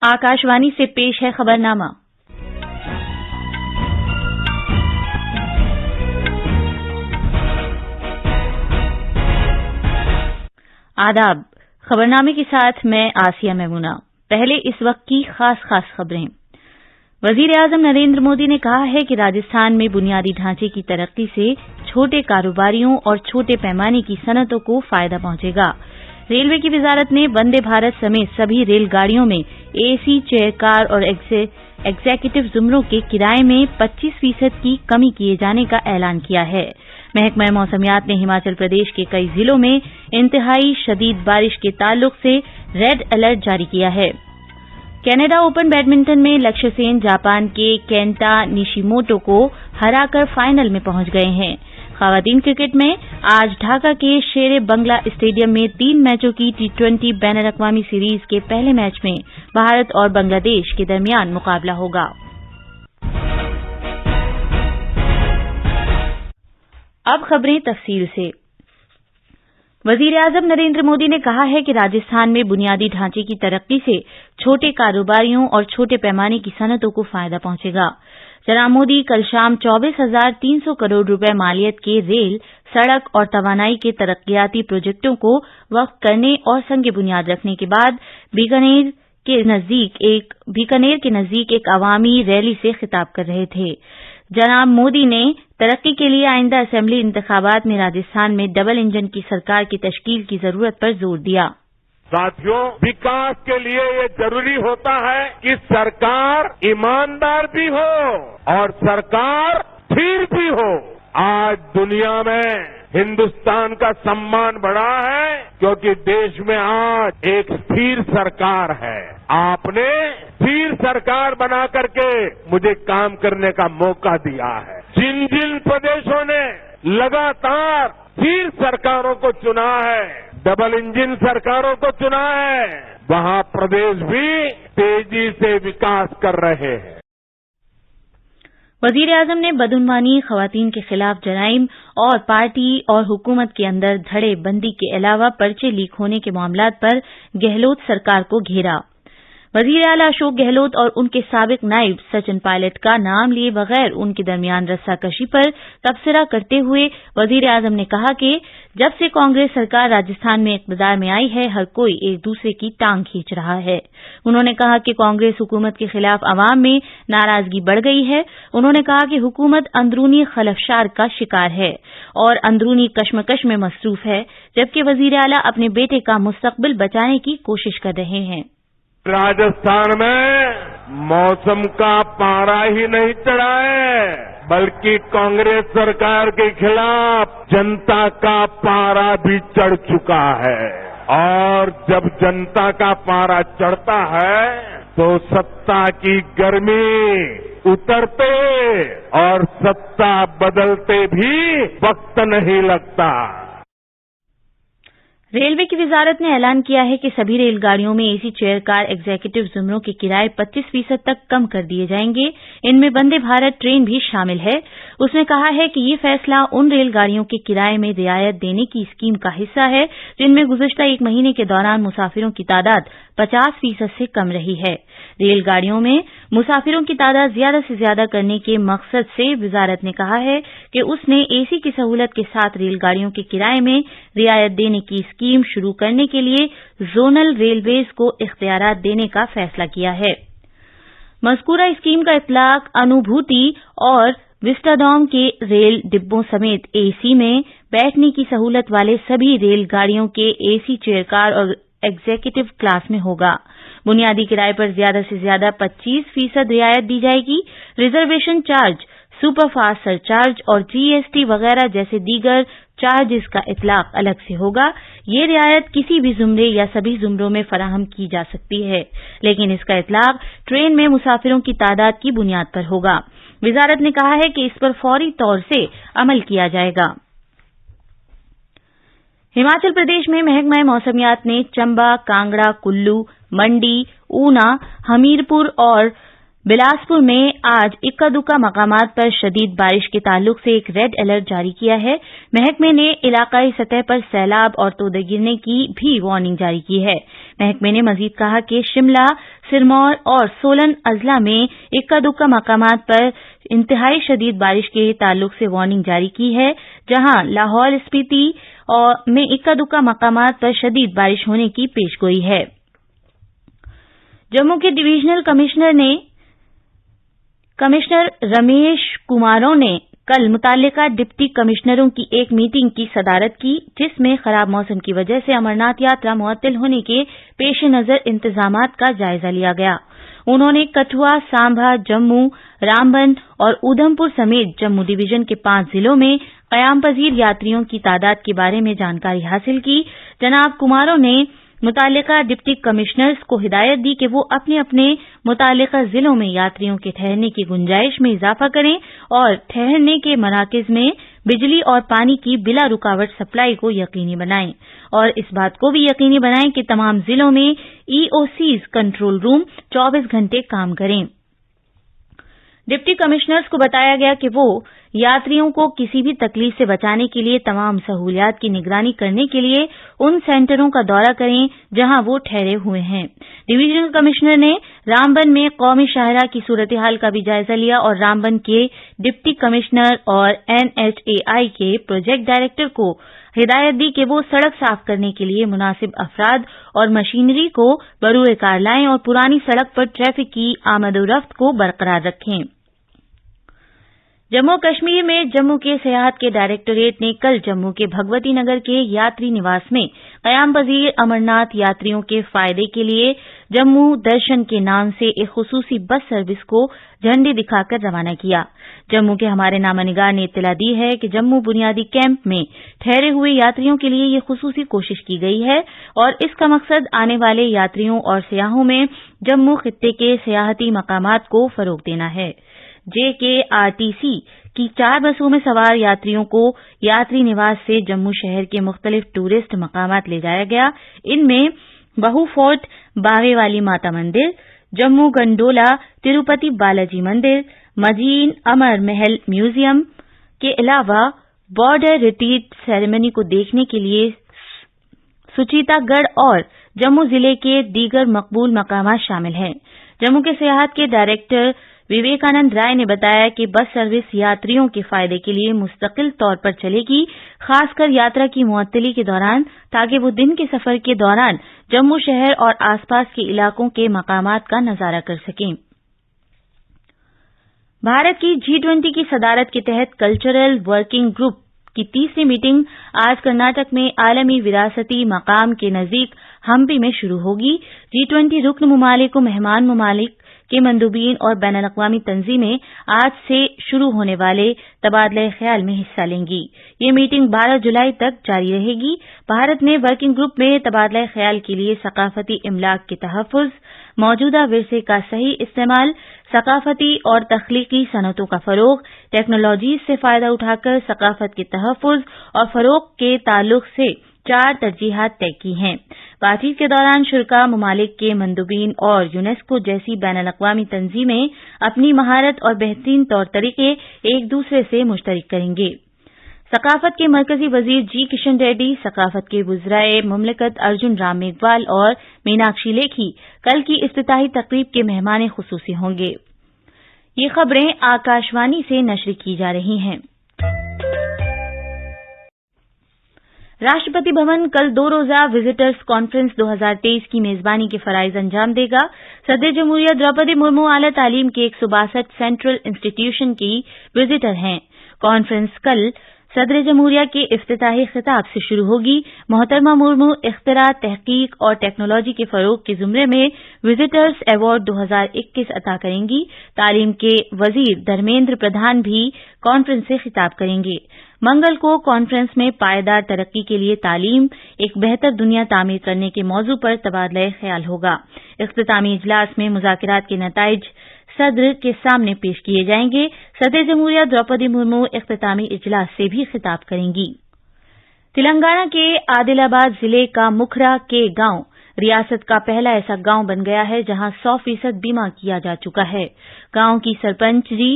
आकाशवाणी से पेश है खबरनामा। आदाब। खबरनामे के साथ मैं आसिया मेमुना। पहले इस वक्त की खास खबरें। वजीर-ए-आजम नरेंद्र मोदी ने कहा है कि राजस्थान में बुनियादी ढांचे की तरक्की से छोटे कारोबारियों और छोटे पैमाने की सनतों को फायदा पहुंचेगा। रेलवे की वजारत ने वंदे भारत समेत सभी रेलगाड़ियों में एसी, चेयर कार और एग्जीक्यूटिव जुमरों के किराए में 25% की कमी किए जाने का ऐलान किया है। महकमा मौसमियात ने हिमाचल प्रदेश के कई जिलों में इंतहाई शदीद बारिश के ताल्लुक से रेड अलर्ट जारी किया है। कनाडा ओपन बैडमिंटन में लक्ष्य सेन जापान के केंटा निशिमोटो को हराकर फाइनल में पहुंच गए हैं। खवातीन क्रिकेट में आज ढाका के शेरे बंगला स्टेडियम में 3 मैचों की T20 बैन अवी सीरीज के पहले मैच में भारत और बांग्लादेश के दरमियान मुकाबला होगा। अब खबरें तफसील से। वजीर-ए-आजम नरेंद्र मोदी ने कहा है कि राजस्थान में बुनियादी ढांचे की तरक्की से छोटे कारोबारियों और छोटे पैमाने की सनतों को फायदा पहुंचेगा। जनाब मोदी कल शाम 24,300 करोड़ रुपए मालियत के रेल, सड़क और तवानाई के तरक्कियाती प्रोजेक्टों को वक्फ करने और संग बुनियाद रखने के बाद बीकानेर के नजदीक एक अवामी रैली से खिताब कर रहे थे। जनाब मोदी ने तरक्की के लिए आइंदा असेंबली इंतखाबात में राजस्थान में डबल इंजन की सरकार की तश्कील की जरूरत पर जोर दिया। साथियों, विकास के लिए ये जरूरी होता है कि सरकार ईमानदार भी हो और सरकार स्थिर भी हो। आज दुनिया में हिंदुस्तान का सम्मान बढ़ा है क्योंकि देश में आज एक स्थिर सरकार है। आपने स्थिर सरकार बना करके मुझे काम करने का मौका दिया है। जिन जिन प्रदेशों ने लगातार स्थिर सरकारों को चुना है, डबल इंजन सरकारों को चुना है, वहां प्रदेश भी तेजी से विकास कर रहे हैं। वजीर-ए-आजम ने बदउनवानी, खवातीन के खिलाफ जराइम और पार्टी और हुकूमत के अंदर धड़े बंदी के अलावा पर्चे लीक होने के मामलात पर गहलोत सरकार को घेरा। वजीर आला अशोक गहलोत और उनके साबिक नायब सचिन पायलट का नाम लिए बगैर उनके दरमियान रस्साकशी पर तबसरा करते हुए वजीर-ए-आजम ने कहा कि जब से कांग्रेस सरकार राजस्थान में इक़्तिदार में आई है, हर कोई एक दूसरे की टांग खींच रहा है। उन्होंने कहा कि कांग्रेस हुकूमत के खिलाफ अवाम में नाराजगी बढ़ गई है। उन्होंने कहा कि हुकूमत अंदरूनी खलफशार का शिकार है और अंदरूनी कशमकश में मसरूफ है, जबकि वजीर आला अपने बेटे का मुस्तकबिल बचाने की कोशिश कर रहे हैं। राजस्थान में मौसम का पारा ही नहीं चढ़ा है, बल्कि कांग्रेस सरकार के खिलाफ जनता का पारा भी चढ़ चुका है। और जब जनता का पारा चढ़ता है तो सत्ता की गर्मी उतरते और सत्ता बदलते भी वक्त नहीं लगता। रेलवे की वजारत ने ऐलान किया है कि सभी रेलगाड़ियों में एसी, चेयर कार, एग्जीक्यूटिव जुमरों के किराए 25% तक कम कर दिए जाएंगे। इनमें वंदे भारत ट्रेन भी शामिल है। उसने कहा है कि ये फैसला उन रेलगाड़ियों के किराए में रियायत देने की स्कीम का हिस्सा है जिनमें गुज़िश्ता एक महीने के दौरान मुसाफिरों की तादाद 50% से कम रही है। रेलगाड़ियों में मुसाफिरों की तादाद ज्यादा से ज्यादा करने के मकसद से वजारत ने कहा है कि उसने एसी की सहूलत के साथ रेलगाड़ियों के किराए में रियायत देने की स्कीम शुरू करने के लिए जोनल रेलवेज को इख्तियारात देने का फैसला किया है। मज़कूरा स्कीम का इतलाक अनुभूति और विस्टाडोम के रेल डिब्बों समेत एसी में बैठने की सहूलत वाले सभी रेलगाड़ियों के एसी, चेयर कार और एग्जीक्यूटिव क्लास में होगा। बुनियादी किराए पर ज्यादा से ज्यादा 25% रियायत दी जाएगी। रिजर्वेशन चार्ज, सुपरफास्ट सरचार्ज और जीएसटी वगैरह जैसे दीगर चार्जेस का इतलाक अलग से होगा। ये रियायत किसी भी जुमरे या सभी जुमरों में फराहम की जा सकती है, लेकिन इसका इतलाक ट्रेन में मुसाफिरों की तादाद की बुनियाद पर होगा। वजारत ने कहा है कि इस पर फौरी तौर से अमल किया जाएगा। हिमाचल प्रदेश में महकमा मौसमियात ने चंबा, कांगड़ा, कुल्लू, मंडी, ऊना, हमीरपुर और बिलासपुर में आज इक्का दुक्का मकामात पर शदीद बारिश के ताल्लुक से एक रेड अलर्ट जारी किया है। महकमे ने इलाकाई सतह पर सैलाब और तोदे गिरने की भी वार्निंग जारी की है। महकमे ने मजीद कहा कि शिमला, सिरमौर और सोलन अजला में इक्का दुक्का मकामात पर इंतहाई शदीद बारिश के ताल्लुक से वार्निंग जारी की है, जहां लाहौल स्पीति में इक्का दुक्का मकामात पर शदीद बारिश होने की पेशगोई है। जम्मू के डिवीजनल कमिश्नर रमेश कुमारों ने कल मुतल्लिका डिप्टी कमिश्नरों की एक मीटिंग की सदारत की, जिसमें खराब मौसम की वजह से अमरनाथ यात्रा मुअत्तल होने के पेश नजर इंतजामात का जायजा लिया गया। उन्होंने कठुआ, सांभा, जम्मू, रामबन और ऊधमपुर समेत जम्मू डिवीजन के 5 जिलों में कयाम पजीर यात्रियों की तादाद के बारे में जानकारी हासिल की। जनाब कुमारों ने मुतल्लिका डिप्टी कमिश्नर्स को हिदायत दी कि वो अपने अपने मुतल्लिका जिलों में यात्रियों के ठहरने की गुंजाइश में इजाफा करें और ठहरने के मराकज में बिजली और पानी की बिला रुकावट सप्लाई को यकीनी बनाएं और इस बात को भी यकीनी बनाएं कि तमाम जिलों में ईओसीज कंट्रोल रूम 24 घंटे काम करें। डिप्टी कमिश्नर्स को बताया गया कि वो यात्रियों को किसी भी तकलीफ से बचाने के लिए तमाम सहूलियात की निगरानी करने के लिए उन सेंटरों का दौरा करें जहां वो ठहरे हुए हैं। डिवीजनल कमिश्नर ने रामबन में कौमी शाहरा की सूरत हाल का भी जायजा लिया और रामबन के डिप्टी कमिश्नर और एनएचएआई के प्रोजेक्ट डायरेक्टर को हिदायत दी कि वो सड़क साफ करने के लिए मुनासिब अफराद और मशीनरी को बरूए कार लाएं और पुरानी सड़क पर ट्रैफिक की आमदोरफ्त को बरकरार रखें। जम्मू कश्मीर में जम्मू के सेहत के डायरेक्टोरेट ने कल जम्मू के भगवती नगर के यात्री निवास में कयाम पजीर अमरनाथ यात्रियों के फायदे के लिए जम्मू दर्शन के नाम से एक खुसूसी बस सर्विस को झंडी दिखाकर रवाना किया। जम्मू के हमारे नामानिगार ने इत्तला दी है कि जम्मू बुनियादी कैंप में ठहरे हुए यात्रियों के लिए यह खुसूसी कोशिश की गई है और इसका मकसद आने वाले यात्रियों और सयाहों में जम्मू खित्ते के सयाहती मकामात को फरोग देना है। जेकेआरटीसी की 4 बसों में सवार यात्रियों को यात्री निवास से जम्मू शहर के मुख्तलिफ टूरिस्ट मकामात ले जाया गया। इनमें बहु फोर्ट, बागे वाली माता मंदिर, जम्मू गंडोला तिरुपति बालाजी मंदिर, मजीन अमर महल म्यूजियम के अलावा बॉर्डर रिट्रीट सेरेमनी को देखने के लिए सुचेतागढ़ और जम्मू जिले के दीगर मकबूल मकामात शामिल हैं। जम्मू के सियाहत के डायरेक्टर विवेकानंद राय ने बताया कि बस सर्विस यात्रियों के फायदे के लिए मुस्तकिल तौर पर चलेगी, खासकर यात्रा की मुअत्तली के दौरान, ताकि वो दिन के सफर के दौरान जम्मू शहर और आसपास के इलाकों के मकामात का नजारा कर सकें। भारत की G20 की सदारत के तहत कल्चरल वर्किंग ग्रुप की तीसरी मीटिंग आज कर्नाटक में आलमी विरासती मकाम के नजदीक हम्पी में शुरू होगी। G20 रुकन ममालिक को मेहमान ममालिक के मंदूबीन और बैनुल अक़वामी तंजीमें आज से शुरू होने वाले तबादला ख्याल में हिस्सा लेंगी। ये मीटिंग 12 जुलाई तक जारी रहेगी। भारत ने वर्किंग ग्रुप में तबादला ख्याल के लिए सकाफती इमलाक के तहफ़्फ़ुज़, मौजूदा विरसे का सही इस्तेमाल, सकाफती और तख्लीकी सनतों का फरोग, टेक्नोलॉजी से फायदा उठाकर सकाफत के तहफ़्फ़ुज़ और फरोग के ताल्लुक से 4 तरजीहात तय की हैं। बातचीत के दौरान शुरका ममालिक के मंदूबीन और यूनेस्को जैसी बैनुल अक़वामी तंजीमें अपनी महारत और बेहतरीन तौर तरीके एक दूसरे से मुश्तरक करेंगे। सकाफत के मरकजी वजीर जी किशन रेड्डी, सकाफत के वुज़राए मुमलिकत अर्जुन राम मेघवाल और मीनाक्षी लेखी कल की इफ्तिताही तकरीब के मेहमान खुसूसी होंगे। ये खबरें आकाशवाणी से नश्र की जा रही हैं। राष्ट्रपति भवन कल 2 रोजा विजिटर्स कॉन्फ्रेंस 2023 की मेजबानी के फराइज अंजाम देगा। सदर जमहूरिया द्रौपदी मुर्मू आला तालीम के 162 सेंट्रल इंस्टीट्यूशन की विजिटर हैं। कॉन्फ्रेंस कल सदर जमहूरिया के इफ्तिताही खिताब से शुरू होगी। मोहतरमा मुर्मू इख्तिरा, तहकीक और टेक्नोलॉजी के फरोग के जुमरे में विजिटर्स अवार्ड 2021 अता करेंगी। तालीम के वजीर धर्मेंद्र प्रधान भी कॉन्फ्रेंस से खिताब करेंगे। मंगल को कॉन्फ्रेंस में पायदार तरक्की के लिए तालीम, एक बेहतर दुनिया तामीर करने के मौजू पर तबादला ख्याल होगा। इख्तितामी इजलास में मुज़ाकिरात के नताइज सदर के सामने पेश किए जाएंगे। सदर जमहूरिया द्रौपदी मुर्मू इख्तितामी इजलास से भी खिताब करेंगी। तेलंगाना के आदिलाबाद जिले का मुखरा के गांव रियासत का पहला ऐसा गांव बन गया है जहां 100% बीमा किया जा चुका है। गांव की सरपंच जी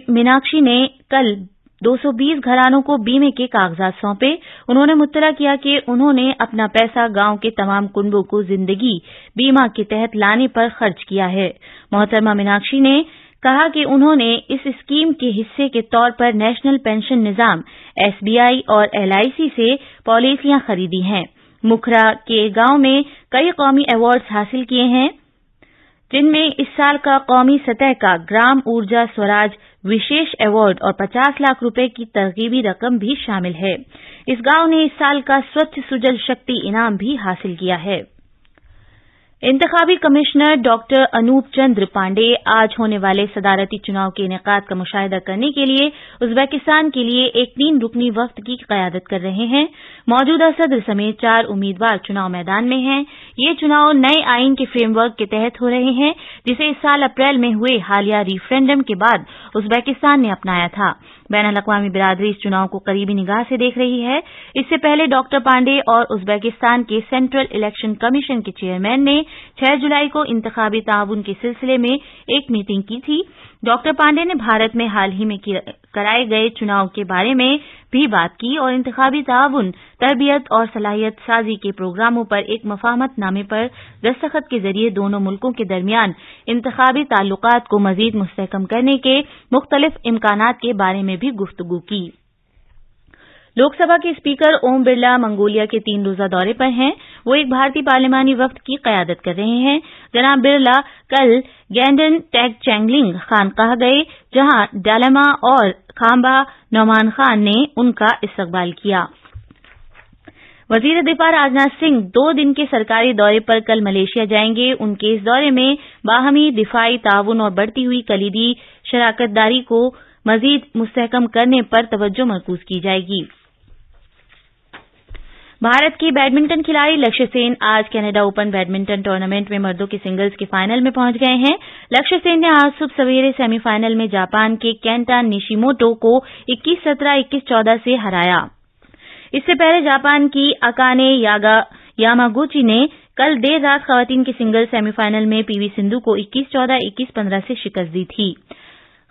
मीनाक्षी ने कल 220 घरानों को बीमे के कागजात सौंपे। उन्होंने मुत्तला किया कि उन्होंने अपना पैसा गांव के तमाम कुनबों को जिंदगी बीमा के तहत लाने पर खर्च किया है। मोहतरमा मीनाक्षी ने कहा कि उन्होंने इस स्कीम के हिस्से के तौर पर नेशनल पेंशन निजाम SBI और LIC से पॉलिसियां खरीदी हैं। मुखरा के गांव में कई कौमी अवार्ड्स हासिल किए हैं, जिनमें इस साल का कौमी सतह का ग्राम ऊर्जा स्वराज विशेष अवार्ड और 50 लाख रुपए की तरगीबी रकम भी शामिल है। इस गांव ने इस साल का स्वच्छ सुजल शक्ति इनाम भी हासिल किया है। इंतखाबी कमिश्नर डॉक्टर अनूप चंद्र पांडे आज होने वाले सदारती चुनाव के इनेकाद का मुशाहिदा करने के लिए उज्बेकिस्तान के लिए एक 3 रुकनी वफ्द की क़यादत कर रहे हैं। मौजूदा सदर समेत 4 उम्मीदवार चुनाव मैदान में हैं। ये चुनाव नए आईन के फ्रेमवर्क के तहत हो रहे हैं, जिसे इस साल अप्रैल में हुए हालिया रिफरेंडम के बाद उज्बेकिस्तान ने अपनाया था। बैनुल-अक़वामी बिरादरी इस चुनाव को करीबी निगाह से देख रही है। इससे पहले डॉक्टर पांडे और उज्बेकिस्तान के सेंट्रल इलेक्शन कमीशन के चेयरमैन ने 6 जुलाई को इंतखाबी ताउन के सिलसिले में एक मीटिंग की थी। डॉक्टर पांडे ने भारत में हाल ही में कराए गए चुनाव के बारे में भी बात की और इंतखाबी ताउन, तरबियत और सलाहियत साजी के प्रोग्रामों पर एक मफाहमतनामे पर दस्तखत के जरिए दोनों मुल्कों के दरमियान इंतखाबी ताल्लुकात को मजीद मुस्तहकम करने के मुख्तलिफ इम्कानात के बारे में भी गुफ्तगू की। लोकसभा के स्पीकर ओम बिरला मंगोलिया के 3 रोजा दौरे पर हैं। वो एक भारतीय पार्लिमानी वफ्द की क़यादत कर रहे हैं। जनाब बिरला कल गैंडन टैग चैंगलिंग खानकाह गए, जहां डालमा और खाम्बा नौमान खान ने उनका इस्तकबाल किया। वजीर दिफा राजनाथ सिंह 2 दिन के सरकारी दौरे पर कल मलेशिया जाएंगे। उनके इस दौरे में बाहमी दिफाई ताउन और बढ़ती हुई कलीदी शराकतदारी को मजीद मुस्तहकम करने पर तवज्जो मरकूज की जाएगी। भारत के बैडमिंटन खिलाड़ी लक्ष्य सेन आज कनाडा ओपन बैडमिंटन टूर्नामेंट में मर्दों के सिंगल्स के फाइनल में पहुंच गए हैं। लक्ष्य सेन ने आज सुबह सवेरे सेमीफाइनल में जापान के केंटा निशिमोटो को 21-17, 21-14 से हराया। इससे पहले जापान की अकाने यामागुची ने कल देर रात खवातीन के सिंगल्स सेमीफाइनल में पीवी सिंधु को 21-14, 21-15 से शिकस्त दी थी।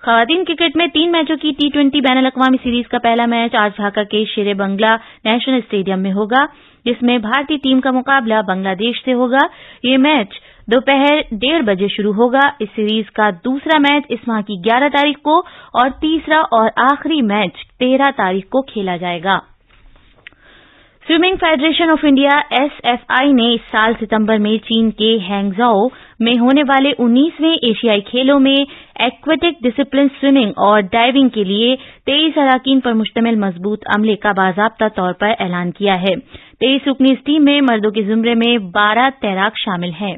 खवातीन क्रिकेट में 3 मैचों की T20 बैनुल-अक़वामी सीरीज का पहला मैच आज ढाका के शेरे बंगला नेशनल स्टेडियम में होगा, जिसमें भारतीय टीम का मुकाबला बांग्लादेश से होगा। ये मैच दोपहर 1:30 बजे शुरू होगा। इस सीरीज का दूसरा मैच इस माह की 11 तारीख को और तीसरा और आखिरी मैच 13 तारीख को खेला जाएगा। Swimming federation of India SFI ने इस साल सितंबर में चीन के हैंगझाओ में होने वाले 19वें एशियाई खेलों में एक्वेटिक डिसिप्लिन स्विमिंग और डाइविंग के लिए 23 अराकीन पर मुश्तमिल मजबूत अमले का बाज़ाब्ता तौर पर ऐलान किया है। 23 रुकनी इस टीम में मर्दों के ज़ुमरे में 12 तैराक शामिल हैं।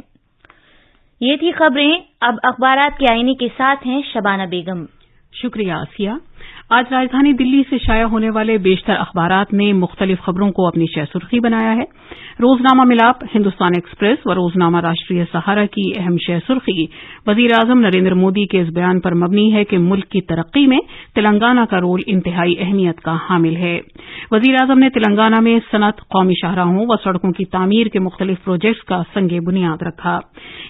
ये थी खबरें। अब अखबारात के आईने के साथ हैं शबाना बेगम। शुक्रिया आसिया। आज राजधानी दिल्ली से शाया होने वाले बेशतर अखबारात ने मुख्तलिफ खबरों को अपनी शह सुर्खी बनाया है। रोजनामा मिलाप, हिंदुस्तान एक्सप्रेस व रोजनामा राष्ट्रीय सहारा की अहम शह सुर्खी वजीर आजम नरेंद्र मोदी के इस बयान पर मबनी है कि मुल्क की तरक्की में तेलंगाना का रोल इंतहाई अहमियत का हामिल है। वजीर आजम ने तेलंगाना में सनत, कौमी शाहराहों व सड़कों की तामीर के मुख्तलिफ प्रोजेक्ट्स का संगे बुनियाद रखा।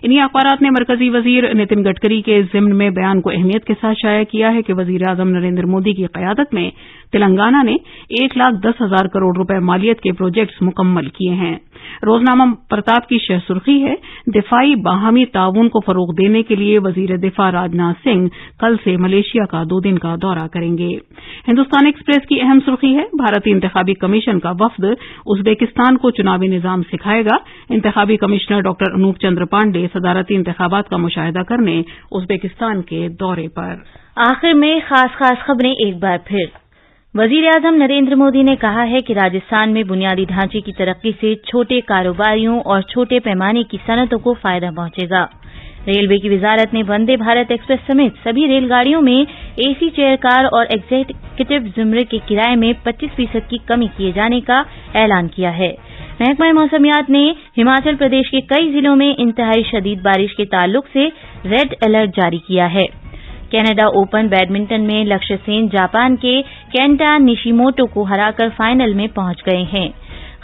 इन्हीं अखबारात ने मरकजी वजीर नितिन गडकरी के जिम्न में बयान को अहमियत के साथ शाया किया है कि वजीर आजम नरेंद्र मोदी की क़यादत में तेलंगाना ने 1,10,000 करोड़ रुपए मालियत के प्रोजेक्ट्स मुकम्मल किए हैं। रोजनामा प्रताप की शह सुर्खी है, दिफाई बाहमी ताउन को फरोग देने के लिए वजीर दिफा राजनाथ सिंह कल से मलेशिया का 2 दिन का दौरा करेंगे। हिंदुस्तान एक्सप्रेस की अहम सुर्खी है, भारतीय इंतखाबी कमीशन का वफ्द उज्बेकिस्तान को चुनावी निजाम सिखाएगा। इंतखाबी कमिश्नर डॉक्टर अनूप चंद्र पांडे सदारती इंतखाबात का मुशाहिदा करने उज्बेकिस्तान के दौरे पर। आखिर में खास खबरें एक बार फिर। वजीर आजम नरेंद्र मोदी ने कहा है कि राजस्थान में बुनियादी ढांचे की तरक्की से छोटे कारोबारियों और छोटे पैमाने की सनतों को फायदा पहुंचेगा। रेलवे की वजारत ने वंदे भारत एक्सप्रेस समेत सभी रेलगाड़ियों में AC चेयर कार और एग्जीक्यूटिव जुमरे के किराए में 25% की कमी किए जाने का ऐलान किया है। महकमा मौसमियात ने हिमाचल प्रदेश के कई जिलों में इंतहाई शदीद बारिश के ताल्लुक से रेड अलर्ट जारी किया है। कनाडा ओपन बैडमिंटन में लक्ष्य सेन जापान के केंटा निशिमोटो को हराकर फाइनल में पहुंच गए हैं।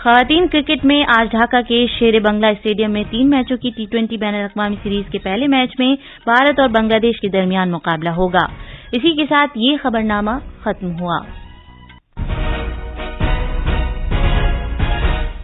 खवातीन क्रिकेट में आज ढाका के शेर बंगला स्टेडियम में 3 मैचों की T20 बैनुल-अक़वामी सीरीज के पहले मैच में भारत और बांग्लादेश के दरमियान मुकाबला होगा। इसी के साथ ये खबरनामा खत्म हुआ।